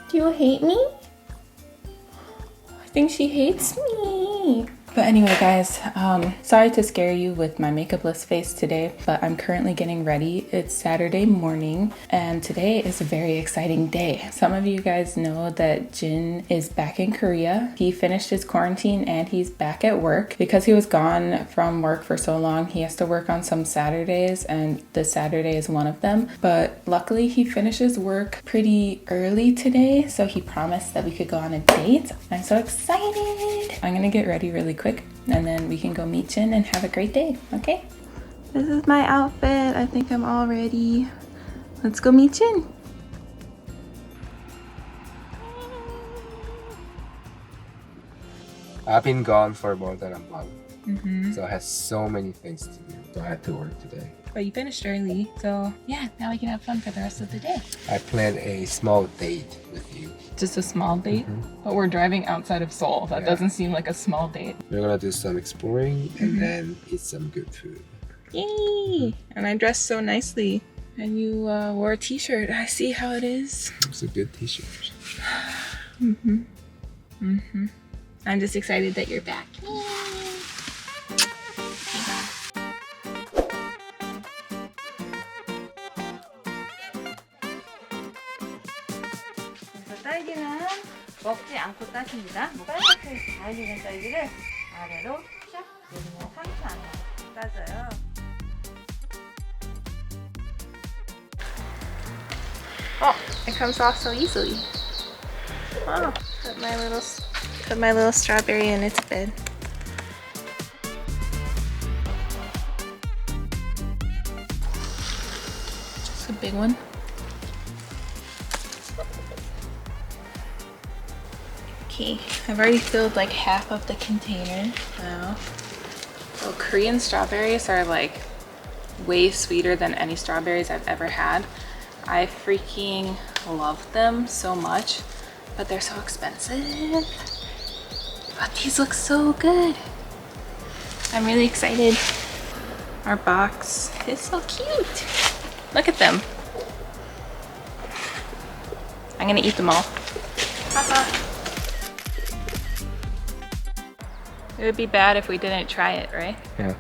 Do you hate me? I think she hates me. But anyway, guys, sorry to scare you with my makeupless face today, but I'm currently getting ready. It's Saturday morning, and today is a very exciting day. Some of you guys know that Jin is back in Korea. He finished his quarantine and he's back at work. Because he was gone from work for so long, he has to work on some Saturdays, and this Saturday is one of them. But luckily, he finishes work pretty early today, so he promised that we could go on a date. I'm so excited. I'm gonna get ready really quick, and then we can go meet Jin and have a great day, okay? This is my outfit. I think I'm all ready. Let's go meet Jin. I've been gone for more than a month, so I had so many things to do. So I had to work today. But you finished early, so yeah, now we can have fun for the rest of the day. I planned a small date with you. Just a small date? But we're driving outside of Seoul. That doesn't seem like a small date. We're gonna do some exploring and then eat some good food. Yay! And I dressed so nicely. And you wore a t-shirt. I see how it is. It's a good t-shirt. I'm just excited that you're back. 딸기는 먹지 않고 따십니다. 빨갛게 달리는 딸기를 아래로 샥 그리고 상추 안으로 따져요. Oh, it comes off so easily. Oh, put my little strawberry in its bed. It's a big one. Okay, I've already filled like half of the container now. So Korean strawberries are like way sweeter than any strawberries I've ever had. I freaking love them so much, but they're so expensive. But these look so good. I'm really excited. Our box is so cute. Look at them. I'm gonna eat them all. Haha. It would be bad if we didn't try it, right? Yeah.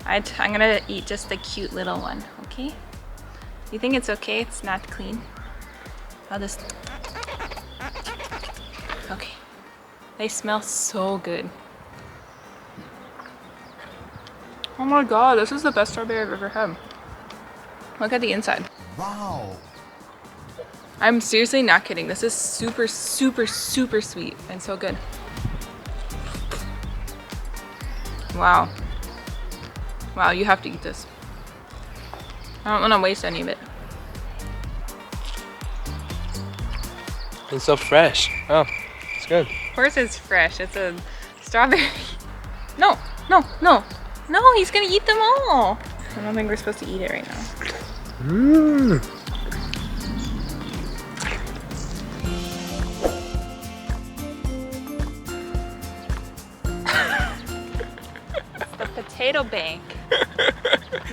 I'm gonna eat just the cute little one, okay? You think it's okay? It's not clean? I'll just... Okay. They smell so good. Oh my god, this is the best strawberry I've ever had. Look at the inside. Wow. I'm seriously not kidding. This is super, super, super sweet and so good. Wow. Wow, you have to eat this. I don't want to waste any of it. It's so fresh. Oh, it's good. Of course it's fresh. It's a strawberry. No, no, no. No, he's gonna eat them all. I don't think we're supposed to eat it right now. Mmm. Potato bank.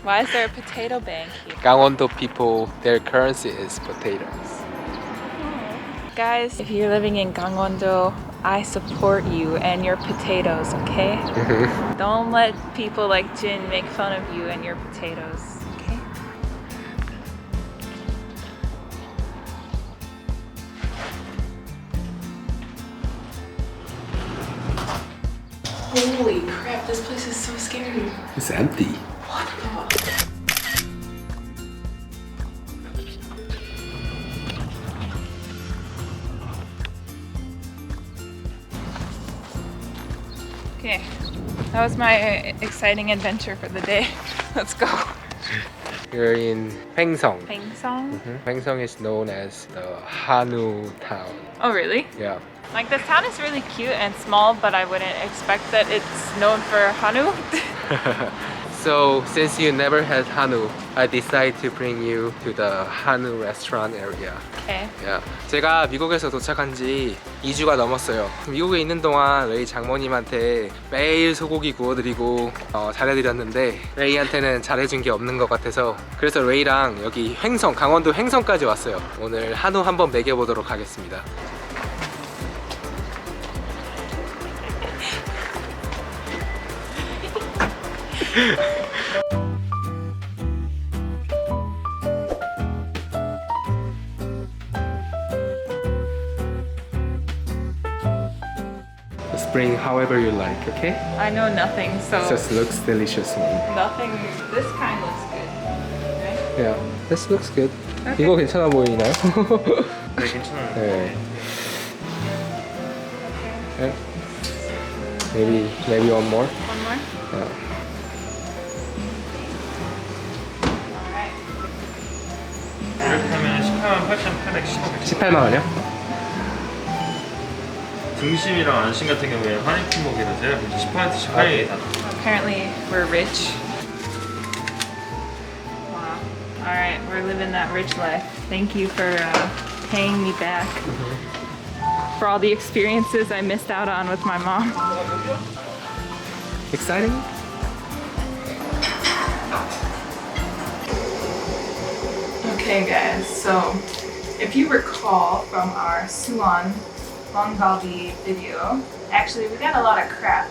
Why is there a potato bank here? Gangwon-do people, their currency is potatoes. Guys, if you're living in Gangwon-do, I support you and your potatoes, okay? Don't let people like Jin make fun of you and your potatoes, okay? Holy crap, this place is so scary. It's empty. What the? Okay, that was my exciting adventure for the day. Let's go. We're in 횡성. 횡성? 횡성 is known as the Hanu town. Oh, really? Yeah. Like, this town is really cute and small, but I wouldn't expect that it's known for Hanu. So since you never had 한우, I decided to bring you to the 한우 restaurant area. Okay. Yeah. 제가 미국에서 도착한 지 2주가 넘었어요. 미국에 있는 동안 레이 장모님한테 매일 소고기 구워드리고 잘해드렸는데 레이한테는 잘해준 게 없는 것 같아서 그래서 레이랑 여기 횡성, 강원도 횡성까지 왔어요. 오늘 한우 한번 먹여보도록 하겠습니다. Just bring however you like, okay? I know nothing, so Just looks delicious. nothing. This kind looks good. Right? Yeah, this looks good. Okay. 이거 괜찮아 보이나요? 네, 괜찮아요. 네. Yeah. Maybe one more. One more. Yeah. Alright. 이렇게 하면 188,815원. 18만 원이요? 등심이랑 안심 같은 경우에 할인 품목이라서요. 10%씩 할인이 다. Apparently, we're rich. Wow. Alright, we're living that rich life. Thank you for paying me back for all the experiences I missed out on with my mom. Exciting? Okay, guys, so if you recall from our Suwon Mongalbi video, actually, we got a lot of crap.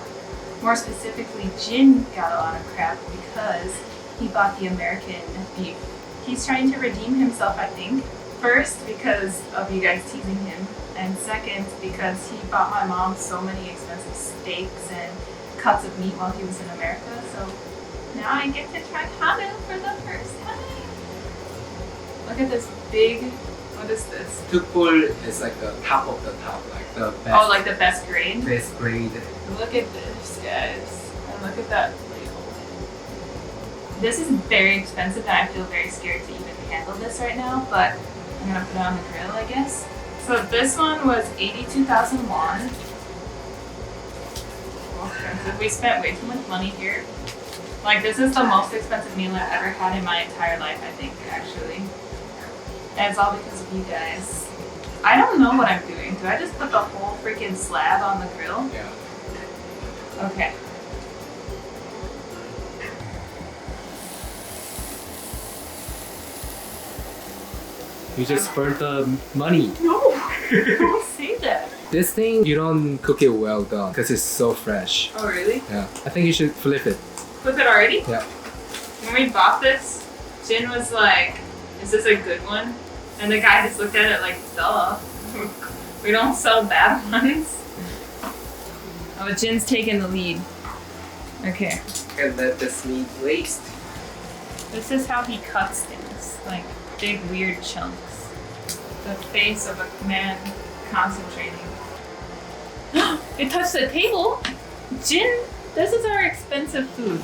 More specifically, Jin got a lot of crap because he bought the American beef. He's trying to redeem himself, I think. First, because of you guys teasing him, and second, because he bought my mom so many expensive steaks and cuts of meat while he was in America. So now I get to try Hanu for the first time. Look at this big. What is this? Tukbul is like the top of the top, like the best. Oh, like the best grade? best grade. Look at this, guys. And look at that label. This is very expensive and I feel very scared to even handle this right now, but I'm gonna put it on the grill, I guess. So this one was 82,000 won. So expensive. We spent way too much money here. Like, this is the most expensive meal I've ever had in my entire life, I think, actually. And it's all because of you guys. I don't know what I'm doing. Do I just put the whole freaking slab on the grill? Yeah. Okay. You just burnt the money. No! Don't say that. This thing, you don't cook it well done because it's so fresh. Oh, really? Yeah. I think you should flip it. Flip it already? Yeah. When we bought this, Jin was like, is this a good one? And the guy just looked at it like, duh. We don't sell bad ones. Oh, Jin's taking the lead. Okay. And let this meat waste. This is how he cuts things. Like, big weird chunks. The face of a man concentrating. It touched the table? Jin, this is our expensive food.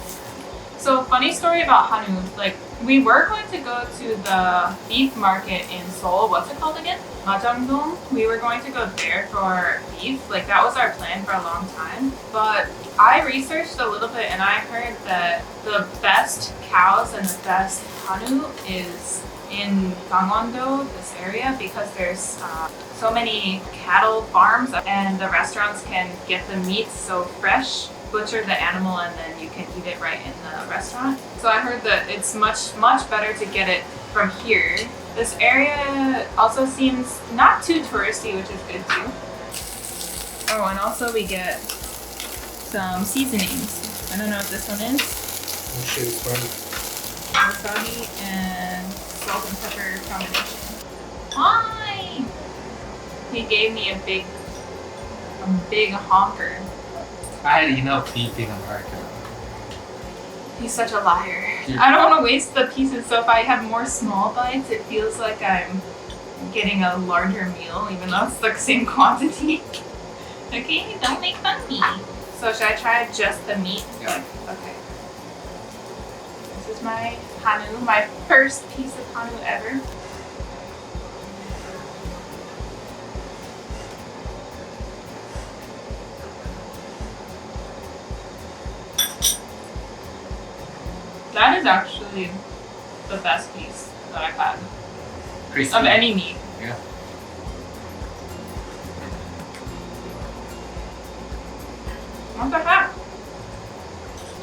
So, funny story about Hanu. Like, we were going to go to the beef market in Seoul. What's it called again? Majangdong. We were going to go there for beef. Like, that was our plan for a long time. But I researched a little bit and I heard that the best cows and the best Hanu is in Gangwon-do, this area, because there's so many cattle farms and the restaurants can get the meat so fresh, butcher the animal, and then you can eat it right in the restaurant. So I heard that it's much better to get it from here. This area also seems not too touristy, which is good too. Oh, and also we get some seasonings. I don't know what this one is. Wasabi and salt and pepper combination. Hi! He gave me a big honker. I had enough beef in America. He's such a liar. I don't want to waste the pieces, so if I have more small bites, it feels like I'm getting a larger meal, even though it's the same quantity. Okay, don't make fun of me. So should I try just the meat? Yeah. Okay. This is my Hanu, my first piece of Hanu ever. is actually the best piece that I've had Crispy. of any meat. Yeah. What the heck?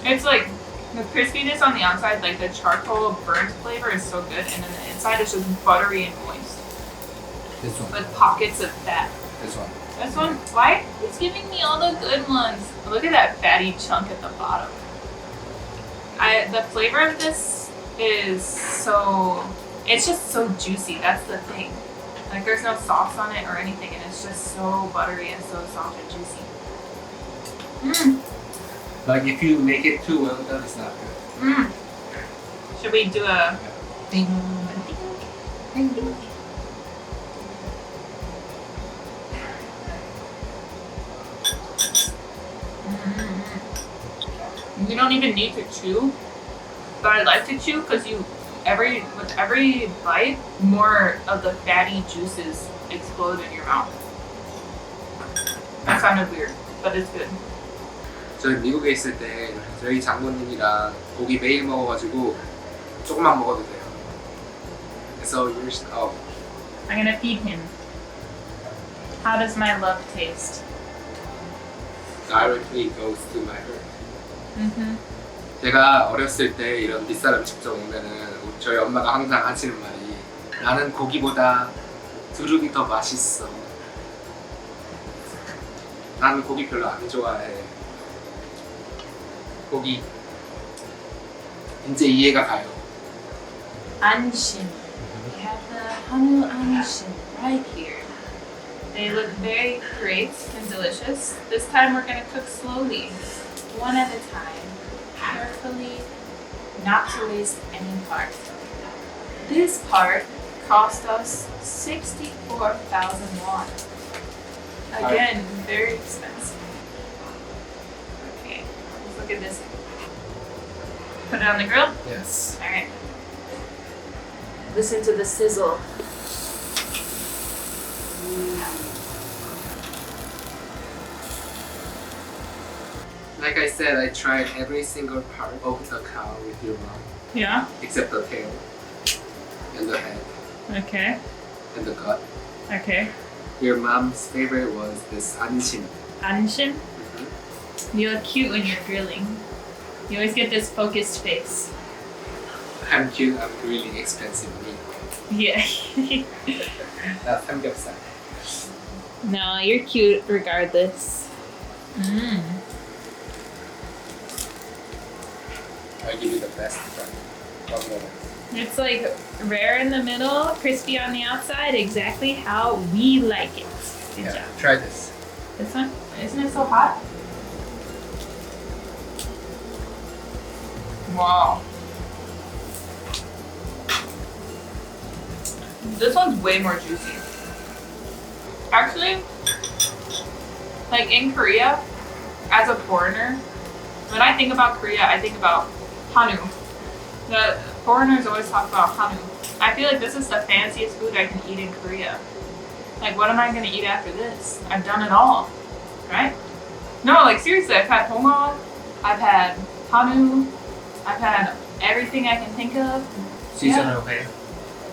It's like the crispiness on the outside, like the charcoal burnt flavor is so good, and then the inside is just buttery and moist This one. with pockets of fat. This one. This one, why? It's giving me all the good ones. Look at that fatty chunk at the bottom. The flavor of this is so, it's just so juicy. That's the thing. Like there's no sauce on it or anything, and it's just so buttery and so soft and juicy. Mmm. Like if you make it too well done, it's not good. Mmm. Should we do a ding? Ding, ding. You don't even need to chew, but I like to chew because with every bite, more of the fatty juices explode in your mouth. That sounded weird, but it's good. 저희 미국에 있을 때 저희 장모님이랑 고기 매일 먹어가지고 조금만 먹어도 돼요. So you're I'm gonna feed him. How does my love taste? directly goes to my heart. Mm-hmm. 제가 어렸을 때 이런 비싼 음식 점 오면은 저희 엄마가 항상 하시는 말이 나는 고기보다 두릅이 더 맛있어. 나는 고기 별로 안 좋아해. 고기 이제 이해가 가요. Anshin. We have the Hanu Anshin right here. They look very great and delicious. This time we're gonna cook slowly, one at a time, carefully, not to waste any part. This part cost us 64,000 won. Again, very expensive. Okay, let's look at this. Put it on the grill? Yes. Alright. Listen to the sizzle. Like I said, I tried every single part of the cow with your mom, Yeah? except the tail, and the head, Okay. and the gut. Okay. Your mom's favorite was this anshin. Anshin? You look cute when you're grilling. You always get this focused face. I'm cute, I'm really expensive meat. Yeah. That's 삼겹살. No, you're cute regardless. Mm. I'll give you the best part. One moment. It's like rare in the middle, crispy on the outside, exactly how we like it. Good job. Try this. This one? Isn't it so hot? Wow. This one's way more juicy. Actually, like in Korea, as a foreigner, when I think about Korea, I think about Hanu. The foreigners always talk about Hanu. I feel like this is the fanciest food I can eat in Korea. Like, what am I gonna eat after this? I've done it all, right? No, like seriously, I've had Hongok, I've had Hanu, I've had everything I can think of. Seasonal okay?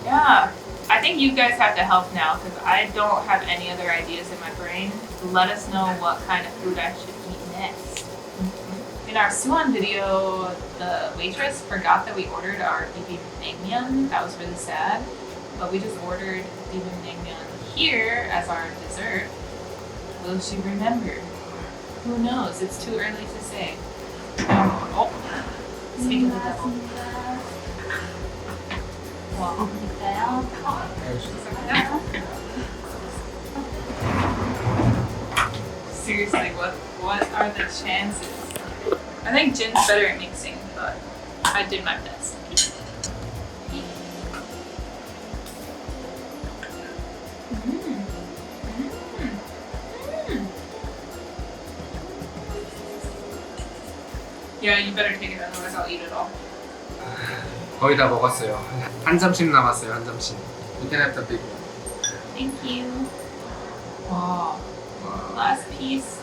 Yeah. I think you guys have to help now because I don't have any other ideas in my brain. Let us know what kind of food I should eat next. In our Suwon video, the waitress forgot that we ordered our bibimbap. That was really sad. But we just ordered bibimbap here as our dessert. Will she remember? Who knows? It's too early to say. Oh, speak of the devil. Wow. Seriously, what are the chances? I think Jin's better at mixing, but I did my best. Yeah, you better take it, otherwise I'll eat it all. 거의 다 먹었어요. 한 점씩 남았어요, 한 점씩. You can have the big one. Thank you. Wow. Wow. Last piece.